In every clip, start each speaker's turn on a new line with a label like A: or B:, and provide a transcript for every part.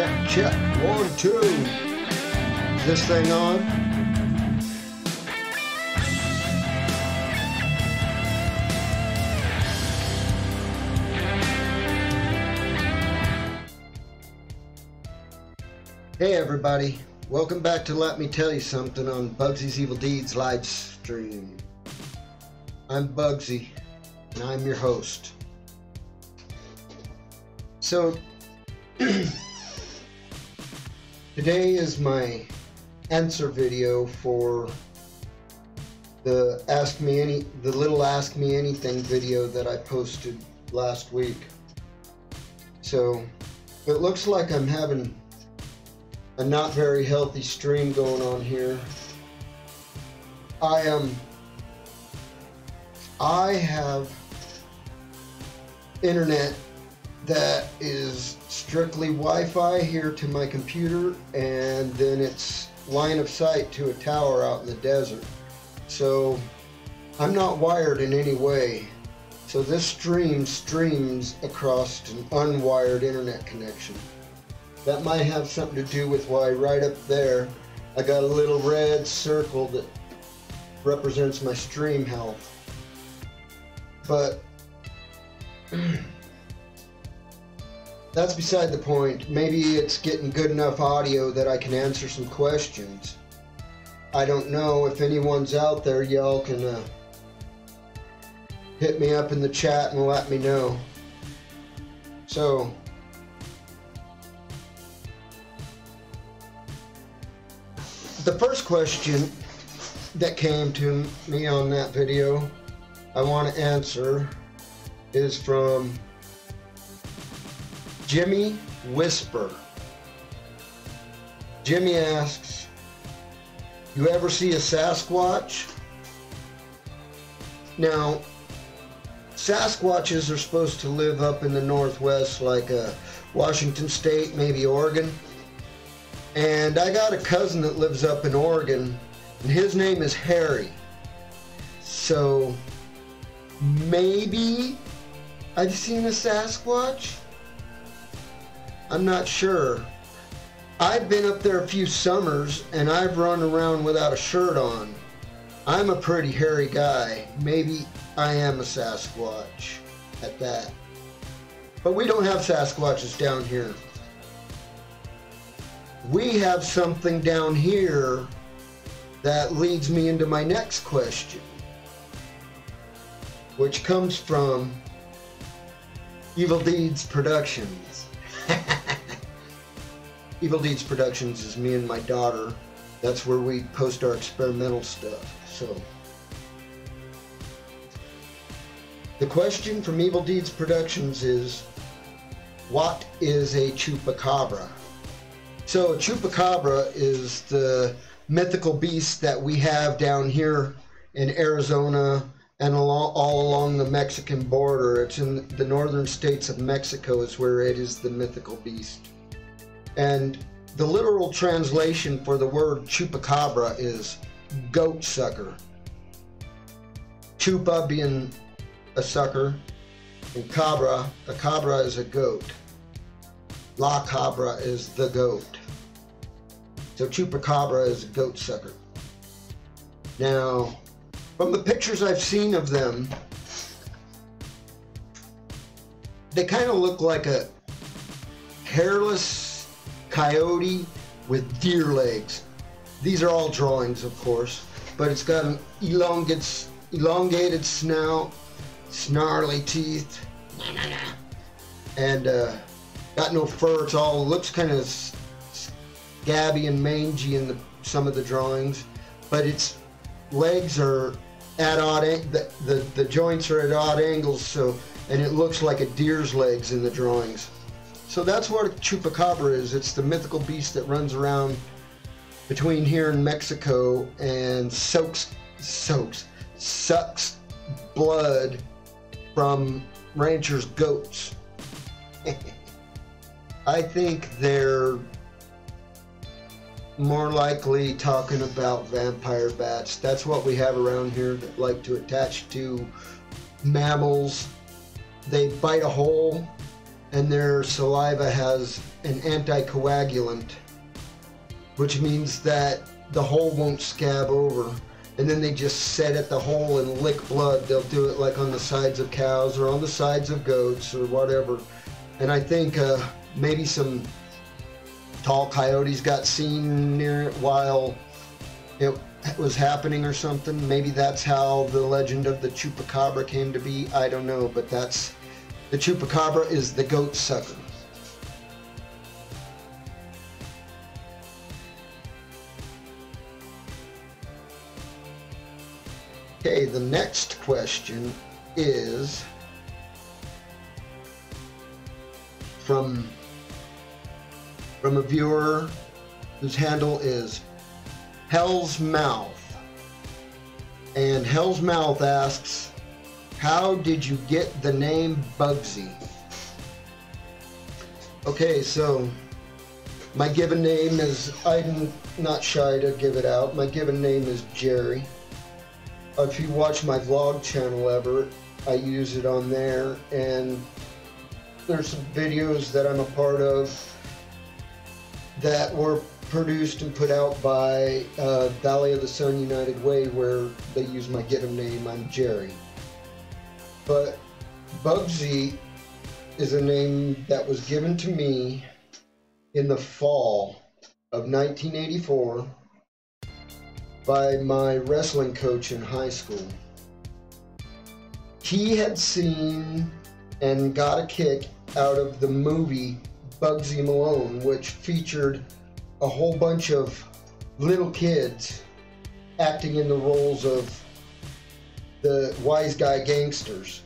A: check, check. 1, 2. Is this thing on? Hey everybody, welcome back to Let Me Tell You Something on Bugzy's Evil Deeds live stream. I'm Bugzy, and I'm your host. So, today is my answer video for the little Ask Me Anything video that I posted last week. So, it looks like I'm having a not very healthy stream going on here. I have internet that is strictly Wi-Fi here to my computer, and then it's line of sight to a tower out in the desert. So I'm not wired in any way. So this stream streams across an unwired internet connection. That might have something to do with why right up there I got a little red circle that represents my stream health. But that's beside the point. Maybe it's getting good enough audio that I can answer some questions. I don't know. If anyone's out there, y'all can hit me up in the chat and let me know. So, the first question that came to me on that video I want to answer is from Jimmy Whisper. Jimmy asks, you ever see a Sasquatch? Now, Sasquatches are supposed to live up in the Northwest, like Washington State, maybe Oregon. And I got a cousin that lives up in Oregon, and his name is Harry. So, maybe I've seen a Sasquatch? I'm not sure. I've been up there a few summers, and I've run around without a shirt on. I'm a pretty hairy guy. Maybe I am a Sasquatch at that. But we don't have Sasquatches down here. We have something down here that leads me into my next question, which comes from Evil Deeds Productions. Evil Deeds Productions is me and my daughter. That's where we post our experimental stuff. So, the question from Evil Deeds Productions is, what is a Chupacabra? So a Chupacabra is the mythical beast that we have down here in Arizona and all along the Mexican border. It's in the northern states of Mexico is where it is the mythical beast. And the literal translation for the word Chupacabra is goat sucker. Chupa being a sucker, and cabra, a cabra is a goat. La Cabra is the goat. So Chupacabra is a goat sucker. Now, from the pictures I've seen of them, they kind of look like a hairless coyote with deer legs. These are all drawings, of course, but it's got an elongated snout, snarly teeth, and got no fur. It looks kind of scabby and mangy in some of the drawings, but its legs are at odd the joints are at odd angles, so, and it looks like a deer's legs in the drawings. So that's what a Chupacabra is. It's the mythical beast that runs around between here and Mexico and sucks blood from ranchers' goats. I think they're more likely talking about vampire bats. That's what we have around here that like to attach to mammals. They bite a hole and their saliva has an anticoagulant, which means that the hole won't scab over. And then they just set at the hole and lick blood. They'll do it like on the sides of cows or on the sides of goats or whatever. And I think maybe some tall coyotes got seen near it while it was happening or something. Maybe that's how the legend of the Chupacabra came to be. I don't know, but that's, the Chupacabra is the goat sucker. Okay, the next question is from a viewer whose handle is Hell's Mouth. And Hell's Mouth asks, how did you get the name Bugzy? Okay, so my given name is, I'm not shy to give it out, my given name is Jerry. If you watch my vlog channel ever, I use it on there, and there's some videos that I'm a part of that were produced and put out by Valley of the Sun United Way, where they use my given name. I'm Jerry. But Bugzy is a name that was given to me in the fall of 1984 by my wrestling coach in high school. He had seen and got a kick out of the movie Bugzy Malone, which featured a whole bunch of little kids acting in the roles of the wise guy gangsters.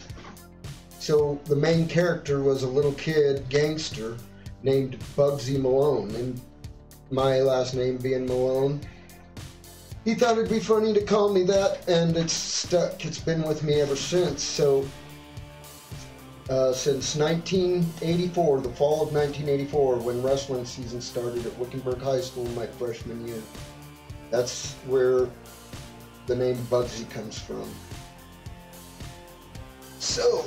A: So the main character was a little kid gangster named Bugzy Malone, and my last name being Malone, he thought it'd be funny to call me that, and it's stuck. It's been with me ever since. So since 1984, the fall of 1984, when wrestling season started at Wickenburg High School my freshman year, that's where the name Bugzy comes from. So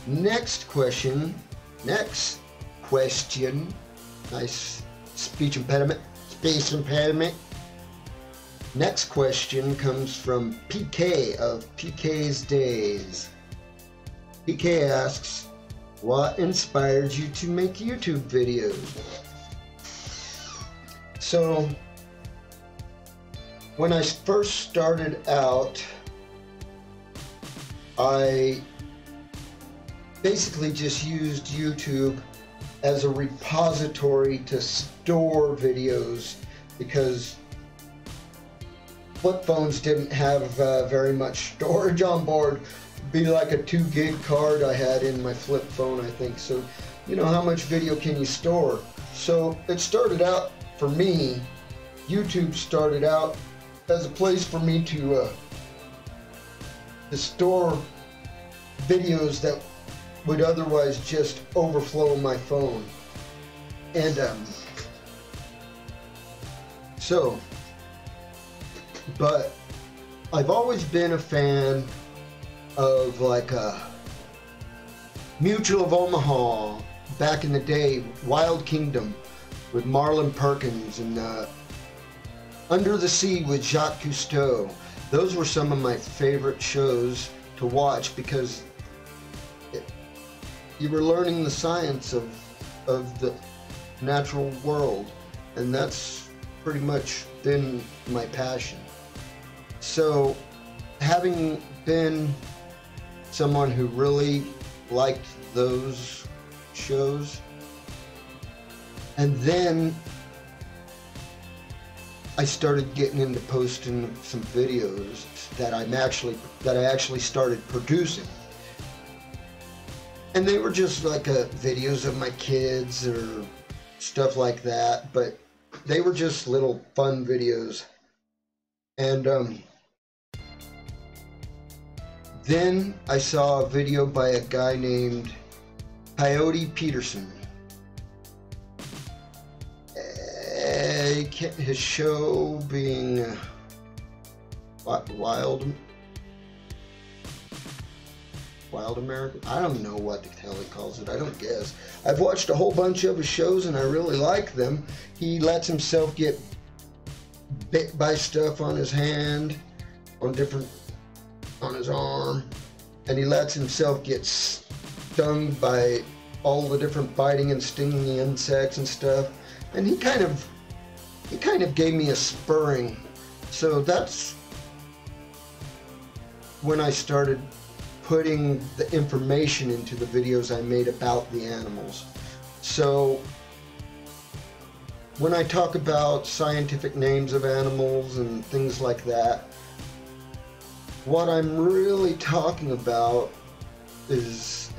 A: next question, nice speech impediment. Next question comes from PK of PK's Days. PK asks, what inspired you to make YouTube videos? So, when I first started out, I basically just used YouTube as a repository to store videos, because flip phones didn't have very much storage on board. It'd be like a 2 gig card I had in my flip phone, I think. So, you know, how much video can you store? So it started out, for me, YouTube started out as a place for me to store videos that would otherwise just overflow my phone. And but I've always been a fan of like Mutual of Omaha, back in the day, Wild Kingdom with Marlon Perkins, and Under the Sea with Jacques Cousteau. Those were some of my favorite shows to watch, because you were learning the science of the natural world, and that's pretty much been my passion. So, having been someone who really liked those shows, and then I started getting into posting some videos that I actually started producing. And they were just like videos of my kids or stuff like that, but they were just little fun videos. And then I saw a video by a guy named Coyote Peterson. His show being Wild Wild American? I don't know what the hell he calls it. I don't guess. I've watched a whole bunch of his shows and I really like them. He lets himself get bit by stuff on his hand, on his arm, and he lets himself get stung by all the different biting and stinging insects and stuff. And he kind of gave me a spurring. So that's when I started putting the information into the videos I made about the animals. So when I talk about scientific names of animals and things like that, what I'm really talking about is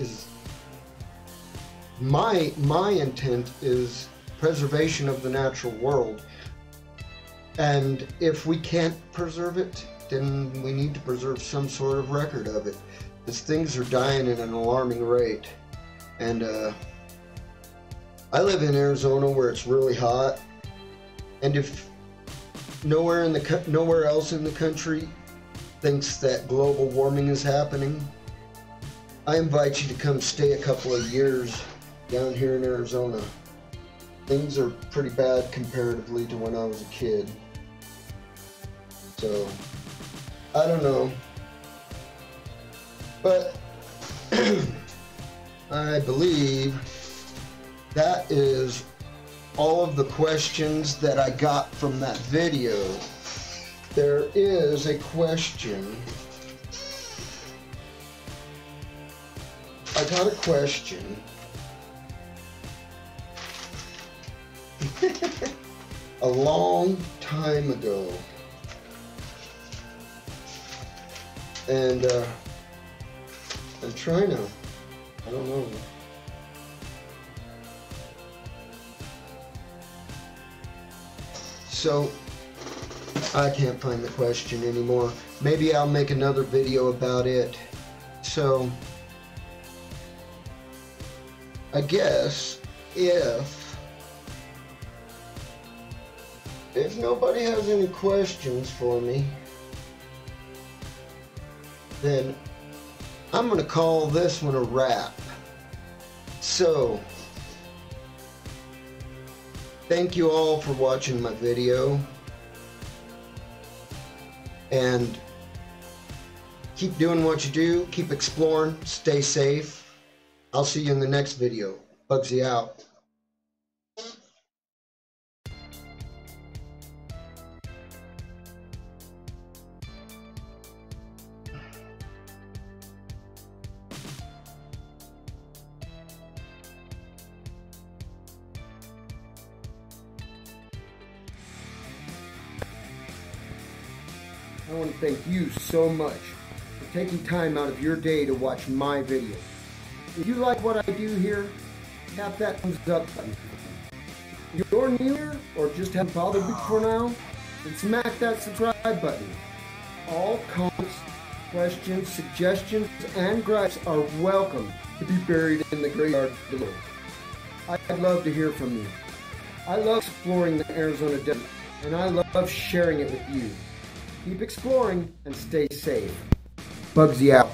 A: my intent is preservation of the natural world. And if we can't preserve it, then we need to preserve some sort of record of it, because things are dying at an alarming rate. And I live in Arizona where it's really hot, and if nowhere else in the country thinks that global warming is happening, I invite you to come stay a couple of years down here in Arizona. Things are pretty bad comparatively to when I was a kid. So, I don't know. But I believe that is all of the questions that I got from that video. There is a question. I got a question. A long time ago. And I'm trying to, I don't know. So I can't find the question anymore. Maybe I'll make another video about it. So I guess if nobody has any questions for me, then I'm going to call this one a wrap. So, thank you all for watching my video. And keep doing what you do. Keep exploring. Stay safe. I'll see you in the next video. Bugzy out. I want to thank you so much for taking time out of your day to watch my video. If you like what I do here, tap that thumbs up button. If you're new here or just haven't bothered before now, then smack that subscribe button. All comments, questions, suggestions, and gripes are welcome to be buried in the graveyard below. I'd love to hear from you. I love exploring the Arizona desert, and I love sharing it with you. Keep exploring and stay safe. Bugzy out.